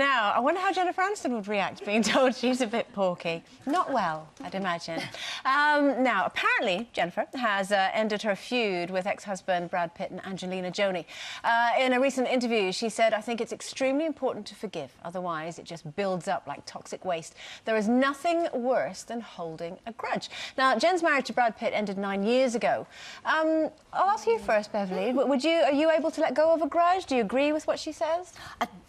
Now, I wonder how Jennifer Aniston would react being told she's a bit porky. Not well, I'd imagine. Now, apparently, Jennifer has ended her feud with ex-husband Brad Pitt and Angelina Jolie. In a recent interview, she said, "I think it's extremely important to forgive. Otherwise, it just builds up like toxic waste. There is nothing worse than holding a grudge." Now, Jen's marriage to Brad Pitt ended 9 years ago. I'll ask you first, Beverly. Are you able to let go of a grudge? Do you agree with what she says?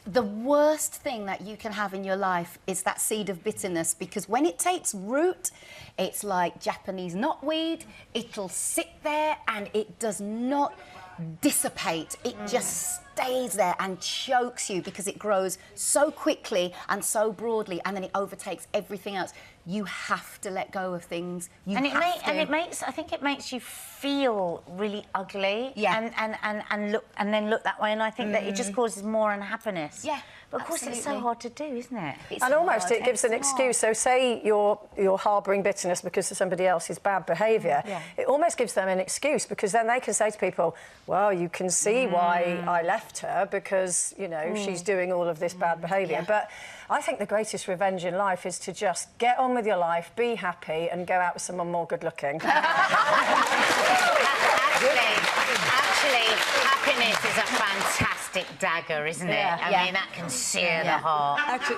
The worst thing that you can have in your life is that seed of bitterness, because when it takes root, it's like Japanese knotweed. It'll sit there and it does not dissipate. It just stays there and chokes you because it grows so quickly and so broadly, and then it overtakes everything else. You have to let go of things. I think it makes you feel really ugly. Yeah. And then look that way, and I think that it just causes more unhappiness. Yeah. But of course, it's so hard to do, isn't it? And almost it gives an excuse. So say you're harbouring bitterness because of somebody else's bad behaviour. Yeah. It almost gives them an excuse, because then they can say to people, well, you can see why I left her, because, you know, she's doing all of this bad behaviour. Yeah. But I think the greatest revenge in life is to just get on with your life, be happy, and go out with someone more good-looking. Actually, happiness is a fantastic dagger, isn't it? I mean, that can sear the heart. Actually,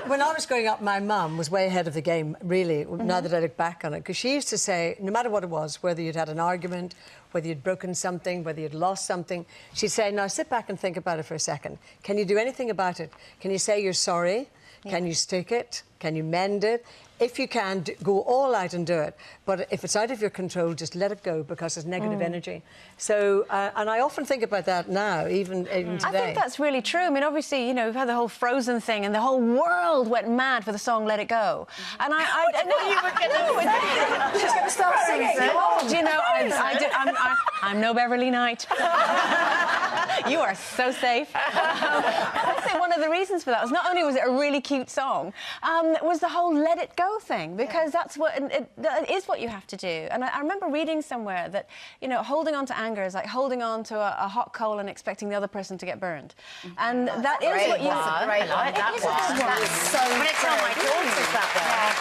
when I was growing up, my mum was way ahead of the game, really, now that I look back on it, because she used to say, no matter what it was, whether you'd had an argument, whether you'd broken something, whether you'd lost something, she'd say, now sit back and think about it for a second. Can you do anything about it? Can you say you're sorry? Yeah. Can you stick it? Can you mend it? If you can, go all out and do it. But if it's out of your control, just let it go, because it's negative energy. So, and I often think about that now, even today. I think that's really true. I mean, obviously, you know, we've had the whole Frozen thing, and the whole world went mad for the song "Let It Go." And I know you were going to. She's going to start singing. Do you know, I'm no Beverly Knight. You are so safe. I think one of the reasons for that was not only was it a really cute song, was the whole "let it go" thing, because that's what that is what you have to do. And I remember reading somewhere that, you know, holding on to anger is like holding on to a hot coal and expecting the other person to get burned. And that is what you. That's a great one. That's so. I'm going to tell my daughters that one.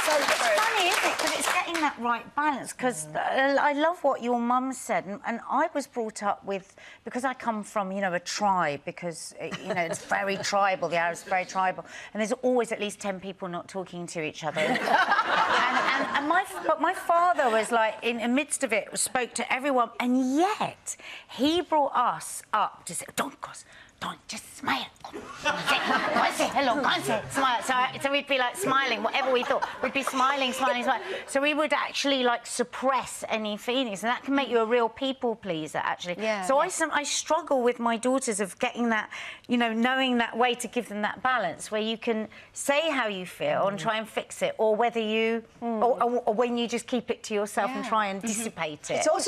So it's funny, isn't it? Because it's getting that right balance. Because I love what your mum said, and I was brought up with, because I come from, you know, a tribe, because you know, it's very tribal. The Arabs are very tribal, and there's always at least 10 people not talking to each other. But my father was like, in the midst of it, spoke to everyone, and yet he brought us up to say, don't just smile. Go and say hello, go and say smile. So we'd be like smiling, whatever we thought. We'd be smiling. So we would actually like suppress any feelings, and that can make you a real people pleaser, actually. Yeah, so I struggle with my daughters of getting that, you know, knowing that way to give them that balance where you can say how you feel and try and fix it, or whether you, or when you just keep it to yourself and try and dissipate it. It's also